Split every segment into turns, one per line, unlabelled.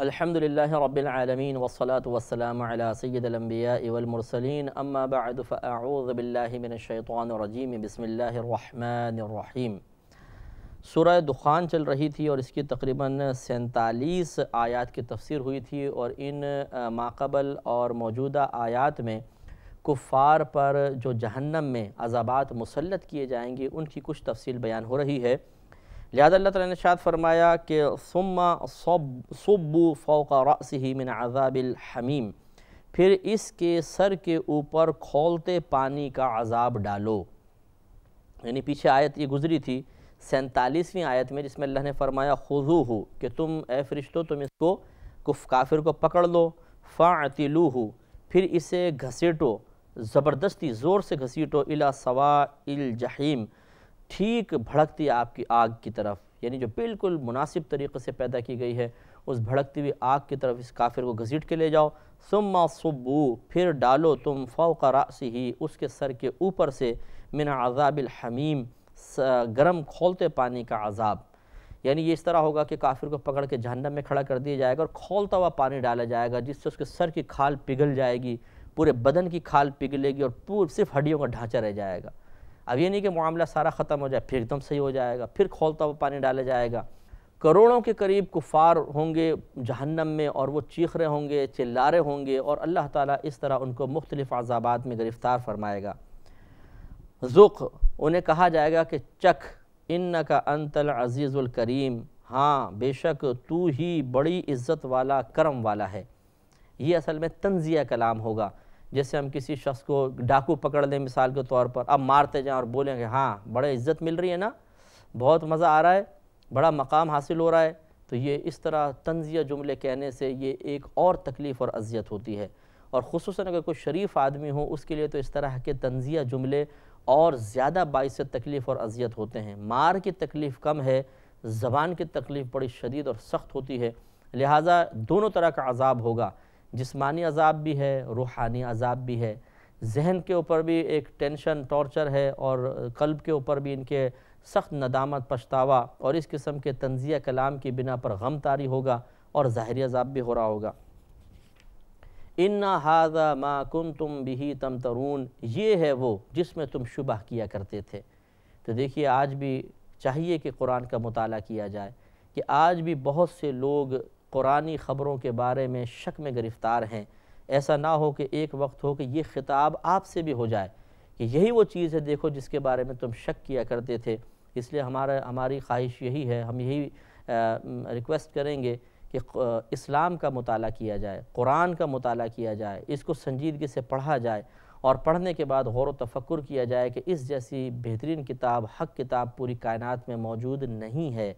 الحمدللہ رب العالمین والصلاة والسلام علی سید الانبیاء والمرسلین اما بعد فاعوذ باللہ من الشیطان الرجیم بسم اللہ الرحمن الرحیم۔ سورہ دخان چل رہی تھی اور اس کی تقریباً 47 آیات کی تفسیر ہوئی تھی، اور ان ماقبل اور موجودہ آیات میں کفار پر جو جہنم میں عذابات مسلط کیے جائیں گے ان کی کچھ تفصیل بیان ہو رہی ہے۔ لہذا اللہ تعالیٰ نے ارشاد فرمایا کہ ثم صبوا فوق رأسہ من عذاب الحمیم، پھر اس کے سر کے اوپر کھولتے پانی کا عذاب ڈالو۔ یعنی پیچھے آیت یہ گزری تھی 47ویں آیت میں، جس میں اللہ نے فرمایا خذوہ، کہ تم اے فرشتو تم اس کو کافر کو پکڑ لو، فاعتلوہ، پھر اسے گھسیٹو، زبردستی زور سے گھسیٹو، الی سواء الجحیم، ٹھیک بھڑکتی آپ کی آگ کی طرف، یعنی جو بالکل مناسب طریقے سے پیدا کی گئی ہے اس بھڑکتی ہوئی آگ کی طرف اس کافر کو گھسیٹ کے لے جاؤ۔ ثم صبوا، پھر ڈالو تم فوق رأسہ، اس کے سر کے اوپر سے، من عذاب الحمیم، گرم کھولتے پانی کا عذاب۔ یعنی یہ اس طرح ہوگا کہ کافر کو پکڑ کے جہنم میں کھڑا کر دیا جائے گا اور کھولتا ہوا پانی ڈالا جائے گا، جس سے اس کے سر کی کھال پگھل جائے گی، پورے بدن کی کھال پگھلے گی اور صرف ہڈیوں کا ڈھانچہ رہ جائے گا۔ اب یہ نہیں کہ معاملہ سارا ختم ہو جائے پھر ایک دم صحیح ہو جائے گا، پھر کھولتا ہوا پانی ڈالا جائے گا۔ کروڑوں کے قریب کفار ہوں گے جہنم میں، اور وہ چیخ رہے ہوں گے، چلا رہے ہوں گے، اور اللہ تعالیٰ اس طرح ان کو مختلف عذابات میں گرفتار فرمائے گا۔ ذُقْ، انہیں کہا جائے گا کہ چکھ، اِنَّکَ أَنْتَ الْعَزِيزُ الْكَرِيمُ، ہاں بے شک تو ہی بڑی عزت والا کرم والا ہے۔ یہ اصل میں تنزیہ کلام ہوگا، جیسے ہم کسی شخص کو ڈاکو پکڑ لیں مثال کے طور پر، اب مارتے جائیں اور بولیں کہ ہاں بڑے عزت مل رہی ہے نا، بہت مزہ آ رہا ہے، بڑا مقام حاصل ہو رہا ہے، تو یہ اس طرح تنزیہ جملے کہنے سے یہ ایک اور تکلیف اور اذیت ہوتی ہے، اور خصوصاً اگر کوئی شریف آدمی ہو اس کے لیے تو اس طرح کے تنزیہ جملے اور زیادہ باعث تکلیف اور اذیت ہوتے ہیں۔ مار کی تکلیف کم ہے، زبان کی تکلیف بڑی شدید اور سخت ہوتی ہے، لہٰذا دونوں طرح کا عذاب ہوگا، جسمانی عذاب بھی ہے، روحانی عذاب بھی ہے، ذہن کے اوپر بھی ایک ٹینشن ٹارچر ہے، اور قلب کے اوپر بھی ان کے سخت ندامت پچھتاوا اور اس قسم کے تنزیہ کلام کی بنا پر غم طاری ہوگا، اور ظاہری عذاب بھی ہو رہا ہوگا۔ اِنَّ هَذَا مَا كُنْتُمْ بِهِ تَمْتَرُونَ، یہ ہے وہ جس میں تم شبہ کیا کرتے تھے۔ تو دیکھیے آج بھی چاہیے کہ قرآن کا مطالعہ کیا جائے، کہ آج بھی بہت سے لوگ قرآنی خبروں کے بارے میں شک میں گرفتار ہیں۔ ایسا نہ ہو کہ ایک وقت ہو کہ یہ خطاب آپ سے بھی ہو جائے کہ یہی وہ چیز ہے دیکھو جس کے بارے میں تم شک کیا کرتے تھے۔ اس لیے ہماری خواہش یہی ہے، ہم یہی ریکویسٹ کریں گے کہ اسلام کا مطالعہ کیا جائے، قرآن کا مطالعہ کیا جائے، اس کو سنجیدگی سے پڑھا جائے، اور پڑھنے کے بعد غور و تفکر کیا جائے کہ اس جیسی بہترین کتاب، حق کتاب پوری کائنات میں موجود نہیں ہے۔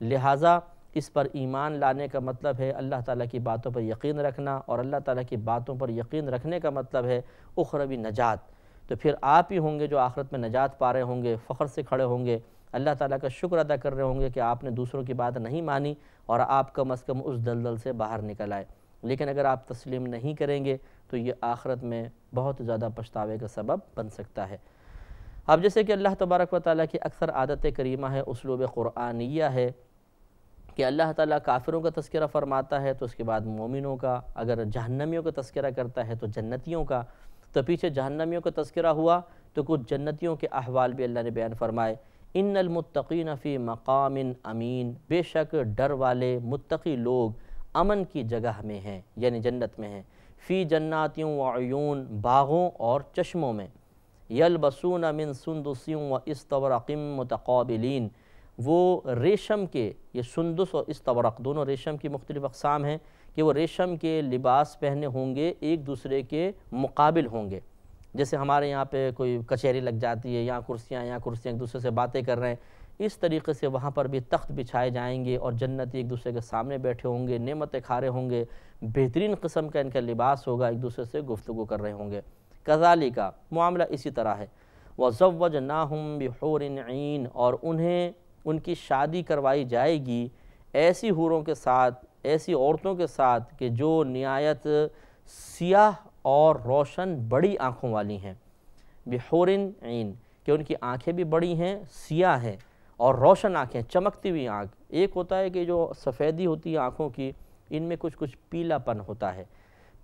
لہٰذا اس پر ایمان لانے کا مطلب ہے اللہ تعالیٰ کی باتوں پر یقین رکھنا، اور اللہ تعالیٰ کی باتوں پر یقین رکھنے کا مطلب ہے اخروی نجات۔ تو پھر آپ ہی ہوں گے جو آخرت میں نجات پا رہے ہوں گے، فخر سے کھڑے ہوں گے، اللہ تعالیٰ کا شکر ادا کر رہے ہوں گے کہ آپ نے دوسروں کی بات نہیں مانی اور آپ کم از کم اس دلدل سے باہر نکل آئے۔ لیکن اگر آپ تسلیم نہیں کریں گے تو یہ آخرت میں بہت زیادہ پچھتاوے کا سبب بن سکتا ہے۔ اب جیسے کہ اللہ تبارک و تعالیٰ کی اکثر عادت کریمہ ہے، اسلوب قرآنیہ ہے، کہ اللہ تعالیٰ کافروں کا تذکرہ فرماتا ہے تو اس کے بعد مومنوں کا، اگر جہنمیوں کا تذکرہ کرتا ہے تو جنتیوں کا، تو پیچھے جہنمیوں کا تذکرہ ہوا تو کچھ جنتیوں کے احوال بھی اللہ نے بیان فرمائے۔ ان المتقین فی مقام امین، بے شک ڈر والے متقی لوگ امن کی جگہ میں ہیں، یعنی جنت میں ہیں، فی جنات و عیون، باغوں اور چشموں میں، یلبسون من سندس و استبرق متقابلین، وہ ریشم کے، یہ سندس اور استبرق دونوں ریشم کی مختلف اقسام ہیں، کہ وہ ریشم کے لباس پہنے ہوں گے، ایک دوسرے کے مقابل ہوں گے۔ جیسے ہمارے یہاں پہ کوئی کچہری لگ جاتی ہے، یہاں کرسیاں ایک دوسرے سے باتیں کر رہے ہیں، اس طریقے سے وہاں پر بھی تخت بچھائے جائیں گے، اور جنتی ایک دوسرے کے سامنے بیٹھے ہوں گے، نعمتیں کھا رہے ہوں گے، بہترین قسم کا ان کا لباس ہوگا، ایک دوسرے سے گفتگو کر رہے ہوں گے۔ کذالک، معاملہ اسی طرح ہے۔ وَزَوَّجْنَاهُمْ بِحُورٍ عِین، اور انہیں ان کی شادی کروائی جائے گی ایسی حوروں کے ساتھ، ایسی عورتوں کے ساتھ کہ جو نہایت سیاہ اور روشن بڑی آنکھوں والی ہیں۔ بحور عین، کہ ان کی آنکھیں بھی بڑی ہیں، سیاہ ہیں اور روشن آنکھیں، چمکتی ہوئی آنکھ۔ ایک ہوتا ہے کہ جو سفیدی ہوتی ہے آنکھوں کی، ان میں کچھ کچھ پیلا پن ہوتا ہے۔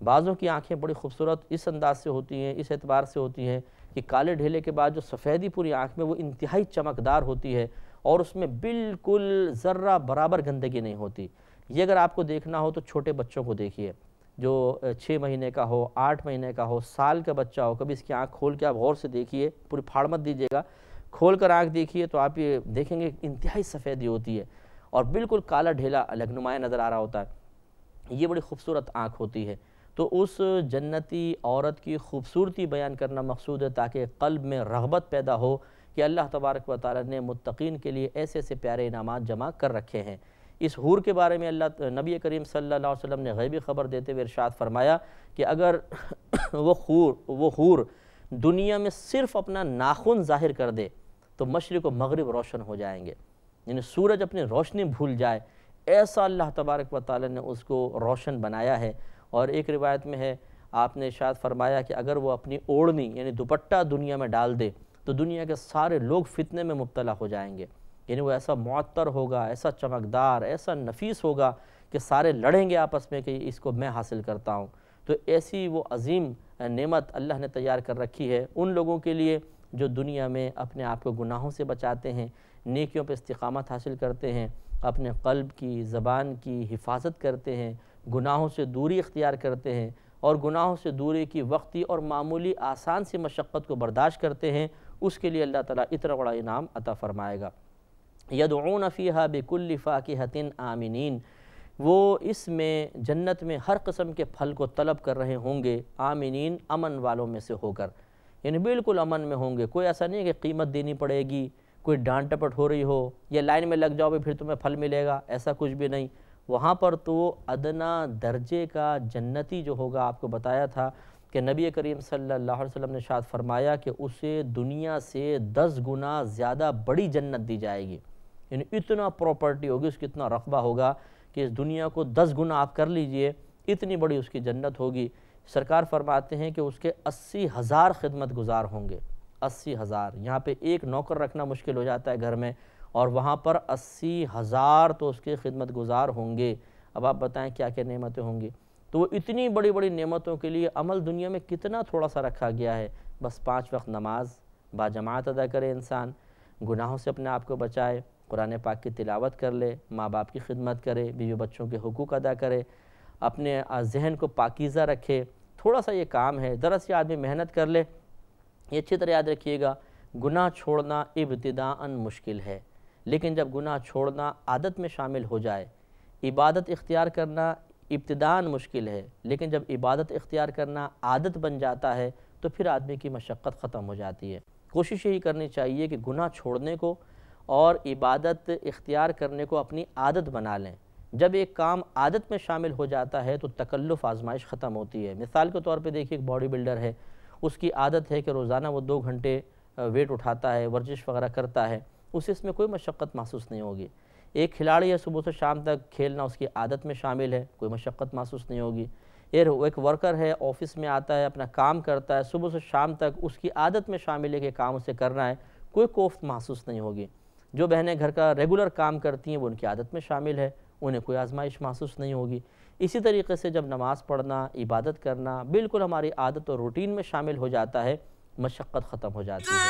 بعضوں کی آنکھیں بڑی خوبصورت اس انداز سے ہوتی ہیں، اس اعتبار سے ہوتی ہیں کہ کالے ڈھیلے کے بعد جو سفیدی پوری آنکھ میں وہ انتہائی چمکدار ہوتی ہے اور اس میں بالکل ذرہ برابر گندگی نہیں ہوتی۔ یہ اگر آپ کو دیکھنا ہو تو چھوٹے بچوں کو دیکھیے، جو 6 مہینے کا ہو، 8 مہینے کا ہو، سال کا بچہ ہو، کبھی اس کی آنکھ کھول کے آپ غور سے دیکھیے، پوری پھاڑ مت دیجیے گا، کھول کر آنکھ دیکھیے تو آپ یہ دیکھیں گے انتہائی سفیدی ہوتی ہے اور بالکل کالا ڈھیلا الگ نمایاں نظر آ رہا ہوتا ہے۔ یہ بڑی خوبصورت آنکھ ہوتی ہے۔ تو اس جنتی عورت کی خوبصورتی بیان کرنا مقصود ہے تاکہ قلب میں رغبت پیدا ہو کہ اللہ تبارک و تعالی نے متقین کے لیے ایسے ایسے پیارے انعامات جمع کر رکھے ہیں۔ اس حور کے بارے میں نبی کریم صلی اللہ علیہ وسلم نے غیبی خبر دیتے ہوئے ارشاد فرمایا کہ اگر وہ حور دنیا میں صرف اپنا ناخن ظاہر کر دے تو مشرق و مغرب روشن ہو جائیں گے، یعنی سورج اپنی روشنی بھول جائے، ایسا اللہ تبارک و تعالی نے اس کو روشن بنایا ہے۔ اور ایک روایت میں ہے آپ نے ارشاد فرمایا کہ اگر وہ اپنی اوڑھنی یعنی دوپٹہ دنیا میں ڈال دے تو دنیا کے سارے لوگ فتنے میں مبتلا ہو جائیں گے، یعنی وہ ایسا معطر ہوگا، ایسا چمکدار، ایسا نفیس ہوگا کہ سارے لڑیں گے آپس میں کہ اس کو میں حاصل کرتا ہوں۔ تو ایسی وہ عظیم نعمت اللہ نے تیار کر رکھی ہے ان لوگوں کے لیے جو دنیا میں اپنے آپ کو گناہوں سے بچاتے ہیں، نیکیوں پہ استقامت حاصل کرتے ہیں، اپنے قلب کی، زبان کی حفاظت کرتے ہیں، گناہوں سے دوری اختیار کرتے ہیں اور گناہوں سے دوری کی وقتی اور معمولی آسان سی مشقت کو برداشت کرتے ہیں، اس کے لیے اللہ تعالیٰ اتنا بڑا انعام عطا فرمائے گا۔ یدعون فیہا بکل فاکہۃ آمنین، وہ اس میں جنت میں ہر قسم کے پھل کو طلب کر رہے ہوں گے، آمنین امن والوں میں سے ہو کر، یعنی بالکل امن میں ہوں گے۔ کوئی ایسا نہیں کہ قیمت دینی پڑے گی، کوئی ڈانٹ ٹپٹ ہو رہی ہو یا لائن میں لگ جاؤ پھر تمہیں پھل ملے گا، ایسا کچھ بھی نہیں۔ وہاں پر تو ادنا درجے کا جنتی جو ہوگا، آپ کو بتایا تھا کہ نبی کریم صلی اللہ علیہ وسلم نے ارشاد فرمایا کہ اسے دنیا سے 10 گنا زیادہ بڑی جنت دی جائے گی، یعنی اتنا پراپرٹی ہوگی، اس کی اتنا رقبہ ہوگا کہ اس دنیا کو 10 گنا آپ کر لیجئے، اتنی بڑی اس کی جنت ہوگی۔ سرکار فرماتے ہیں کہ اس کے 80,000 خدمت گزار ہوں گے، 80,000۔ یہاں پہ ایک نوکر رکھنا مشکل ہو جاتا ہے گھر میں، اور وہاں پر 80,000 تو اس کے خدمت گزار ہوں گے۔ اب آپ بتائیں کیا کیا نعمتیں ہوں گی۔ تو وہ اتنی بڑی بڑی نعمتوں کے لیے عمل دنیا میں کتنا تھوڑا سا رکھا گیا ہے، بس 5 وقت نماز باجماعت ادا کرے انسان، گناہوں سے اپنے آپ کو بچائے، قرآن پاک کی تلاوت کر لے، ماں باپ کی خدمت کرے، بیوی بچوں کے حقوق ادا کرے، اپنے ذہن کو پاکیزہ رکھے۔ تھوڑا سا یہ کام ہے، ذرا سی آدمی محنت کر لے۔ یہ اچھی طرح یاد رکھیے گا، گناہ چھوڑنا ابتداءً مشکل ہے، لیکن جب گناہ چھوڑنا عادت میں شامل ہو جائے، عبادت اختیار کرنا ابتداءً مشکل ہے، لیکن جب عبادت اختیار کرنا عادت بن جاتا ہے تو پھر آدمی کی مشقت ختم ہو جاتی ہے۔ کوشش یہی کرنی چاہیے کہ گناہ چھوڑنے کو اور عبادت اختیار کرنے کو اپنی عادت بنا لیں۔ جب ایک کام عادت میں شامل ہو جاتا ہے تو تکلف آزمائش ختم ہوتی ہے۔ مثال کے طور پہ دیکھیے، ایک باڈی بلڈر ہے، اس کی عادت ہے کہ روزانہ وہ 2 گھنٹے ویٹ اٹھاتا ہے، ورزش وغیرہ کرتا ہے، اسے اس میں کوئی مشقت محسوس نہیں ہوگی۔ ایک کھلاڑی ہے، صبح سے شام تک کھیلنا اس کی عادت میں شامل ہے، کوئی مشقت محسوس نہیں ہوگی۔ ایک ورکر ہے، آفس میں آتا ہے، اپنا کام کرتا ہے، صبح سے شام تک اس کی عادت میں شامل ہے کہ کام اسے کرنا ہے، کوئی کوفت محسوس نہیں ہوگی۔ جو بہنیں گھر کا ریگولر کام کرتی ہیں وہ ان کی عادت میں شامل ہے، انہیں کوئی آزمائش محسوس نہیں ہوگی۔ اسی طریقے سے جب نماز پڑھنا، عبادت کرنا بالکل ہماری عادت اور روٹین میں شامل ہو جاتا ہے، مشقت ختم ہو جاتی ہے۔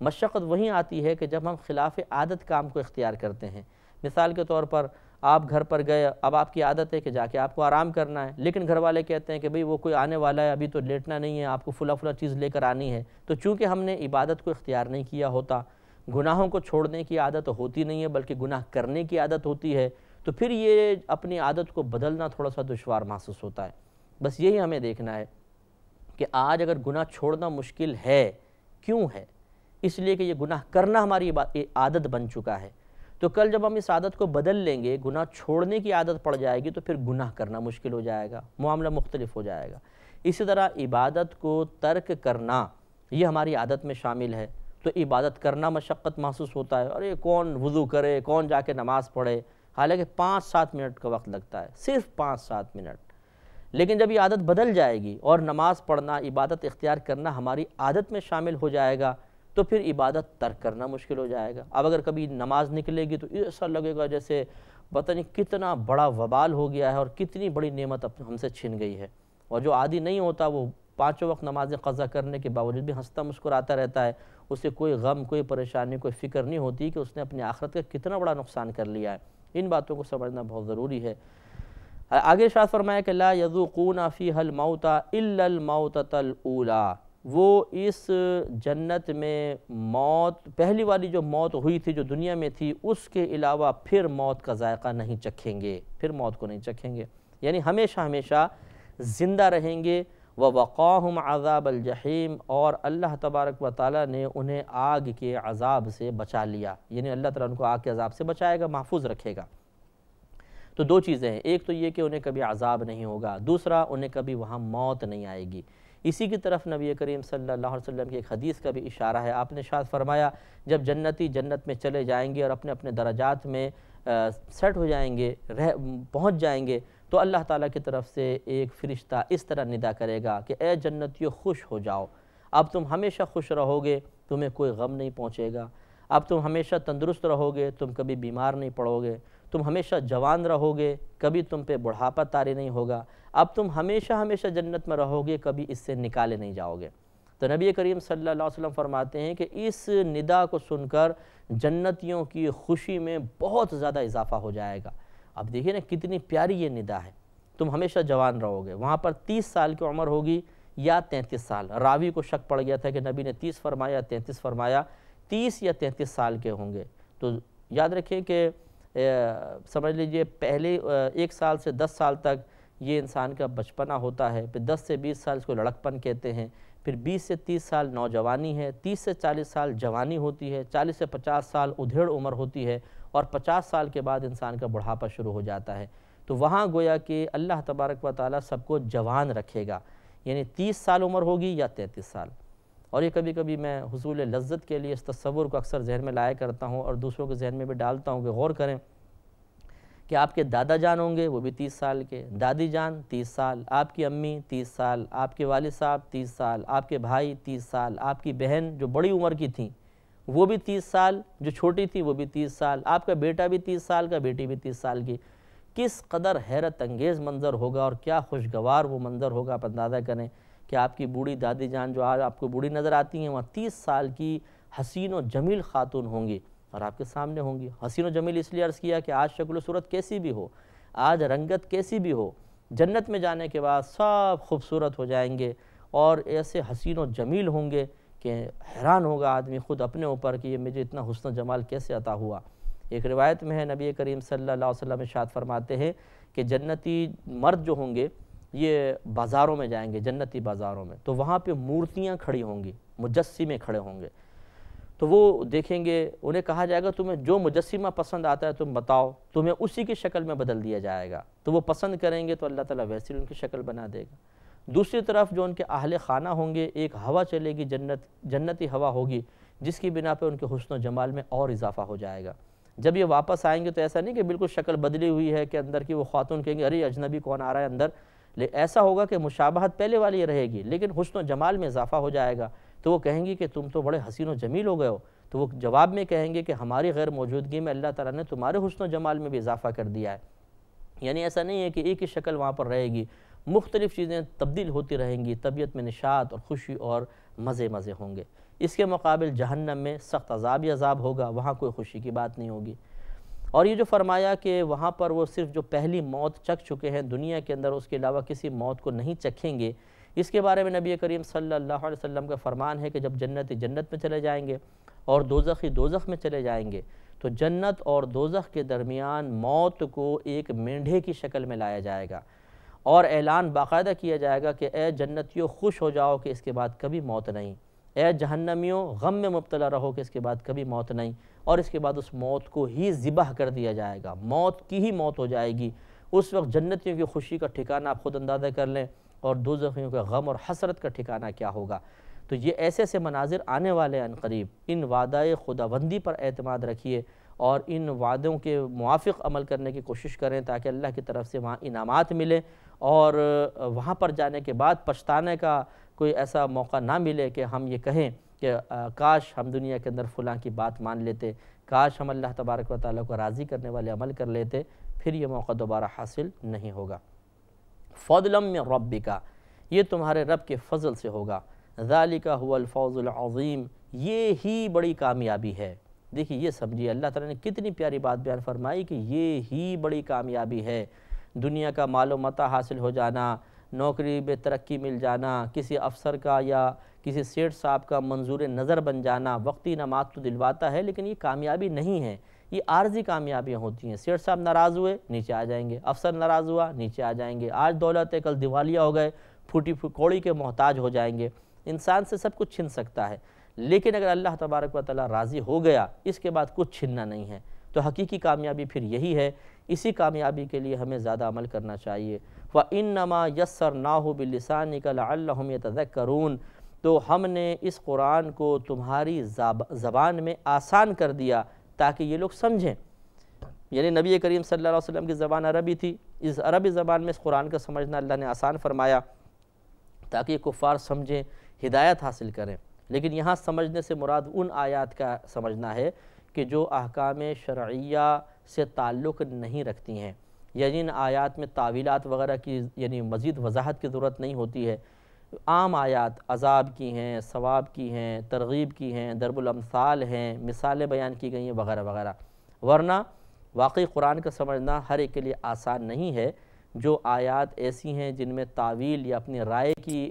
مشقت وہیں آتی ہے کہ جب ہم خلاف عادت کام کو اختیار کرتے ہیں۔ مثال کے طور پر آپ گھر پر گئے، اب آپ کی عادت ہے کہ جا کے آپ کو آرام کرنا ہے، لیکن گھر والے کہتے ہیں کہ بھئی وہ کوئی آنے والا ہے، ابھی تو لیٹنا نہیں ہے، آپ کو فلاں چیز لے کر آنی ہے۔ تو چونکہ ہم نے عبادت کو اختیار نہیں کیا ہوتا، گناہوں کو چھوڑنے کی عادت ہوتی نہیں ہے بلکہ گناہ کرنے کی عادت ہوتی ہے، تو پھر یہ اپنی عادت کو بدلنا تھوڑا سا دشوار محسوس ہوتا ہے۔ بس یہی ہمیں دیکھنا ہے کہ آج اگر گناہ چھوڑنا مشکل ہے، کیوں ہے؟ اس لیے کہ یہ گناہ کرنا ہماری عادت بن چکا ہے۔ تو کل جب ہم اس عادت کو بدل لیں گے، گناہ چھوڑنے کی عادت پڑ جائے گی، تو پھر گناہ کرنا مشکل ہو جائے گا، معاملہ مختلف ہو جائے گا۔ اسی طرح عبادت کو ترک کرنا یہ ہماری عادت میں شامل ہے، تو عبادت کرنا مشقت محسوس ہوتا ہے، ارے کون وضو کرے، کون جا کے نماز پڑھے، حالانکہ 5-7 منٹ کا وقت لگتا ہے، صرف 5-7 منٹ۔ لیکن جب یہ عادت بدل جائے گی اور نماز پڑھنا، عبادت اختیار کرنا ہماری عادت میں شامل ہو جائے گا، تو پھر عبادت ترک کرنا مشکل ہو جائے گا۔ اب اگر کبھی نماز نکلے گی تو ایسا لگے گا جیسے پتہ نہیں کتنا بڑا وبال ہو گیا ہے اور کتنی بڑی نعمت ہم سے چھن گئی ہے۔ اور جو عادی نہیں ہوتا وہ 5 وقت نمازیں قضا کرنے کے باوجود بھی ہنستا مسکراتا رہتا ہے، اسے کوئی غم، کوئی پریشانی، کوئی فکر نہیں ہوتی کہ اس نے اپنی آخرت کا کتنا بڑا نقصان کر لیا ہے۔ ان باتوں کو سمجھنا بہت ضروری ہے۔ آگے ارشاد فرمایا کہ لا یذوقون فیہا الموت الا الموتۃ الاولی، وہ اس جنت میں موت، پہلی والی جو موت ہوئی تھی جو دنیا میں تھی، اس کے علاوہ پھر موت کا ذائقہ نہیں چکھیں گے، پھر موت کو نہیں چکھیں گے، یعنی ہمیشہ ہمیشہ زندہ رہیں گے۔ وَوَقَاهُمْ عَذَابَ الْجَحِيمِ، اور اللہ تبارک و تعالیٰ نے انہیں آگ کے عذاب سے بچا لیا، یعنی اللہ تعالیٰ ان کو آگ کے عذاب سے بچائے گا، محفوظ رکھے گا۔ تو دو چیزیں ہیں، ایک تو یہ کہ انہیں کبھی عذاب نہیں ہوگا، دوسرا انہیں کبھی وہاں موت نہیں آئے گی۔ اسی کی طرف نبی کریم صلی اللہ علیہ وسلم کی ایک حدیث کا بھی اشارہ ہے۔ آپ نے ارشاد فرمایا جب جنتی جنت میں چلے جائیں گے اور اپنے اپنے درجات میں سیٹ ہو جائیں گے، پہنچ جائیں گے، تو اللہ تعالیٰ کی طرف سے ایک فرشتہ اس طرح ندا کرے گا کہ اے جنتیوں خوش ہو جاؤ، اب تم ہمیشہ خوش رہو گے، تمہیں کوئی غم نہیں پہنچے گا، اب تم ہمیشہ تندرست رہو گے، تم کبھی بیمار نہیں پڑو گے، تم ہمیشہ جوان رہو گے، کبھی تم پہ بڑھاپا طاری نہیں ہوگا، اب تم ہمیشہ ہمیشہ جنت میں رہو گے، کبھی اس سے نکالے نہیں جاؤ گے۔ تو نبی کریم صلی اللہ علیہ وسلم فرماتے ہیں کہ اس ندا کو سن کر جنتیوں کی خوشی میں بہت زیادہ اضافہ ہو جائے گا۔ اب دیکھیں نا کتنی پیاری یہ ندا ہے، تم ہمیشہ جوان رہو گے۔ وہاں پر 30 سال کی عمر ہوگی یا 33 سال، راوی کو شک پڑ گیا تھا کہ نبی نے 30 فرمایا 33 فرمایا، 30 یا 33 سال کے ہوں گے۔ تو یاد رکھیں کہ سمجھ لیجئے پہلے 1 سال سے 10 سال تک یہ انسان کا بچپنا ہوتا ہے، پھر 10 سے 20 سال اس کو لڑکپن کہتے ہیں، پھر 20 سے 30 سال نوجوانی ہے، 30 سے 40 سال جوانی ہوتی ہے، 40 سے 50 سال ادھیڑ عمر ہوتی ہے، اور 50 سال کے بعد انسان کا بڑھاپا شروع ہو جاتا ہے۔ تو وہاں گویا کہ اللہ تبارک و تعالیٰ سب کو جوان رکھے گا، یعنی 30 سال عمر ہوگی یا 33 سال۔ اور یہ کبھی کبھی میں حصول لذت کے لیے اس تصور کو اکثر ذہن میں لایا کرتا ہوں اور دوسروں کے ذہن میں بھی ڈالتا ہوں کہ غور کریں کہ آپ کے دادا جان ہوں گے وہ بھی 30 سال کے، دادی جان 30 سال، آپ کی امی 30 سال، آپ کے والد صاحب 30 سال، آپ کے بھائی 30 سال، آپ کی بہن جو بڑی عمر کی تھیں وہ بھی 30 سال، جو چھوٹی تھی وہ بھی 30 سال، آپ کا بیٹا بھی 30 سال کا، بیٹی بھی 30 سال کی۔ کس قدر حیرت انگیز منظر ہوگا اور کیا خوشگوار وہ منظر ہوگا، آپ اندازہ کریں کہ آپ کی بوڑھی دادی جان جو آج آپ کو بوڑھی نظر آتی ہیں، وہاں 30 سال کی حسین و جمیل خاتون ہوں گی اور آپ کے سامنے ہوں گی۔ حسین و جمیل اس لیے عرض کیا کہ آج شکل و صورت کیسی بھی ہو، آج رنگت کیسی بھی ہو، جنت میں جانے کے بعد سب خوبصورت ہو جائیں گے اور ایسے حسین و جمیل ہوں گے کہ حیران ہوگا آدمی خود اپنے اوپر کہ یہ مجھے اتنا حسن و جمال کیسے عطا ہوا۔ ایک روایت میں ہے نبی کریم صلی اللہ علیہ وسلم ارشاد فرماتے ہیں کہ جنتی مرد جو ہوں گے یہ بازاروں میں جائیں گے، جنتی بازاروں میں، تو وہاں پہ مورتیاں کھڑی ہوں گی، مجسمے کھڑے ہوں گے، تو وہ دیکھیں گے، انہیں کہا جائے گا تمہیں جو مجسمہ پسند آتا ہے تم بتاؤ، تمہیں اسی کی شکل میں بدل دیا جائے گا، تو وہ پسند کریں گے تو اللہ تعالیٰ ویسی ان کی شکل بنا دے گا۔ دوسری طرف جو ان کے اہل خانہ ہوں گے، ایک ہوا چلے گی، جنتی ہوا ہوگی جس کی بنا پہ ان کے حسن و جمال میں اور اضافہ ہو جائے گا۔ جب یہ واپس آئیں گے تو ایسا نہیں کہ بالکل شکل بدلی ہوئی ہے کہ اندر کی وہ خاتون کہیں گے ارے اجنبی کون آ رہا ہے اندر، ایسا ہوگا کہ مشابہت پہلے والی رہے گی لیکن حسن و جمال میں اضافہ ہو جائے گا، تو وہ کہیں گی کہ تم تو بڑے حسین و جمیل ہو گئے ہو، تو وہ جواب میں کہیں گے کہ ہماری غیر موجودگی میں اللہ تعالیٰ نے تمہارے حسن و جمال میں بھی اضافہ کر دیا ہے۔ یعنی ایسا نہیں ہے کہ ایک ہی شکل وہاں پر رہے گی، مختلف چیزیں تبدیل ہوتی رہیں گی، طبیعت میں نشاط اور خوشی اور مزے ہوں گے۔ اس کے مقابل جہنم میں سخت عذاب ہی عذاب ہوگا، وہاں کوئی خوشی کی بات نہیں ہوگی۔ اور یہ جو فرمایا کہ وہاں پر وہ صرف جو پہلی موت چکھ چکے ہیں دنیا کے اندر، اس کے علاوہ کسی موت کو نہیں چکھیں گے، اس کے بارے میں نبی کریم صلی اللہ علیہ وسلم کا فرمان ہے کہ جب جنتی جنت میں چلے جائیں گے اور دوزخی دوزخ میں چلے جائیں گے تو جنت اور دوزخ کے درمیان موت کو ایک مینڈھے کی شکل میں لایا جائے گا اور اعلان باقاعدہ کیا جائے گا کہ اے جنتیوں خوش ہو جاؤ کہ اس کے بعد کبھی موت نہیں، اے جہنمیوں غم میں مبتلا رہو کہ اس کے بعد کبھی موت نہیں، اور اس کے بعد اس موت کو ہی ذبح کر دیا جائے گا، موت کی ہی موت ہو جائے گی۔ اس وقت جنتیوں کی خوشی کا ٹھکانہ آپ خود اندازہ کر لیں اور دوزخیوں کا غم اور حسرت کا ٹھکانہ کیا ہوگا۔ تو یہ ایسے ایسے مناظر آنے والے ہیں عنقریب۔ ان وعدہ خداوندی پر اعتماد رکھیے اور ان وعدوں کے موافق عمل کرنے کی کوشش کریں تاکہ اللہ کی طرف سے وہاں انعامات ملیں، اور وہاں پر جانے کے بعد پچھتانے کا کوئی ایسا موقع نہ ملے کہ ہم یہ کہیں کہ کاش ہم دنیا کے اندر فلاں کی بات مان لیتے، کاش ہم اللہ تبارک و تعالیٰ کو راضی کرنے والے عمل کر لیتے، پھر یہ موقع دوبارہ حاصل نہیں ہوگا۔ فضلا من ربک، یہ تمہارے رب کے فضل سے ہوگا۔ ذالک هو الفوز العظیم، یہ ہی بڑی کامیابی ہے۔ دیکھیے یہ سمجھیے اللہ تعالیٰ نے کتنی پیاری بات بیان فرمائی کہ یہ ہی بڑی کامیابی ہے۔ دنیا کا مال و متاع حاصل ہو جانا، نوکری میں ترقی مل جانا، کسی افسر کا یا کسی سیٹھ صاحب کا منظور نظر بن جانا، وقتی انعامات تو دلواتا ہے لیکن یہ کامیابی نہیں ہے، یہ عارضی کامیابیاں ہوتی ہیں۔ سیٹھ صاحب ناراض ہوئے نیچے آ جائیں گے، افسر ناراض ہوا نیچے آ جائیں گے، آج دولت ہے کل دیوالیہ ہو گئے، پھوٹی کوڑی کے محتاج ہو جائیں گے۔ انسان سے سب کچھ چھن سکتا ہے، لیکن اگر اللہ تبارک و تعالیٰ راضی ہو گیا اس کے بعد کچھ چھننا نہیں ہے۔ تو حقیقی کامیابی پھر یہی ہے، اسی کامیابی کے لیے ہمیں زیادہ عمل کرنا چاہیے۔ وَإِنَّمَا يَسَّرْنَاهُ بِاللِّسَانِكَ لَعَلَّهُمْ يَتَذَكَّرُونَ، تو ہم نے اس قرآن کو تمہاری زبان میں آسان کر دیا تاکہ یہ لوگ سمجھیں۔ یعنی نبی کریم صلی اللہ علیہ وسلم کی زبان عربی تھی، اس عربی زبان میں اس قرآن کا سمجھنا اللہ نے آسان فرمایا تاکہ یہ کفار سمجھیں، ہدایت حاصل کریں۔ لیکن یہاں سمجھنے سے مراد ان آیات کا سمجھنا ہے کہ جو احکام شرعیہ سے تعلق نہیں رکھتی ہیں، یعنی ان آیات میں تعویلات وغیرہ کی یعنی مزید وضاحت کی ضرورت نہیں ہوتی ہے۔ عام آیات عذاب کی ہیں، ثواب کی ہیں، ترغیب کی ہیں، ضرب الامثال ہیں، مثالیں بیان کی گئی ہیں وغیرہ وغیرہ۔ ورنہ واقعی قرآن کا سمجھنا ہر ایک کے لیے آسان نہیں ہے۔ جو آیات ایسی ہیں جن میں تعویل یا اپنی رائے کی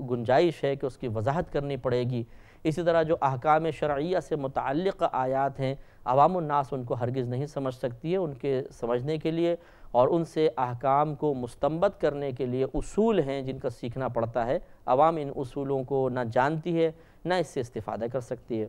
گنجائش ہے کہ اس کی وضاحت کرنی پڑے گی، اسی طرح جو احکام شرعیہ سے متعلق آیات ہیں عوام الناس ان کو ہرگز نہیں سمجھ سکتی ہے۔ ان کے سمجھنے کے لیے اور ان سے احکام کو مستنبط کرنے کے لیے اصول ہیں جن کا سیکھنا پڑتا ہے، عوام ان اصولوں کو نہ جانتی ہے نہ اس سے استفادہ کر سکتی ہے۔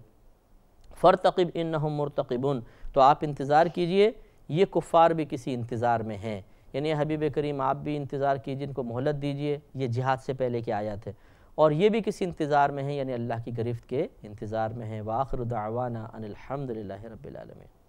فَارْتَقِبْ إِنَّهُمْ مُرْتَقِبُونَ، تو آپ انتظار کیجئے، یہ کفار بھی کسی انتظار میں ہیں۔ یعنی حبیب کریم آپ بھی انتظار کیجئے، ان کو مہلت دیجئے، یہ جہاد سے پہلے کی آیت ہے، اور یہ بھی کسی انتظار میں ہیں، یعنی اللہ کی گرفت کے انتظار میں ہیں۔ وآخر دعوانا ان الحمد للہ رب العالمین۔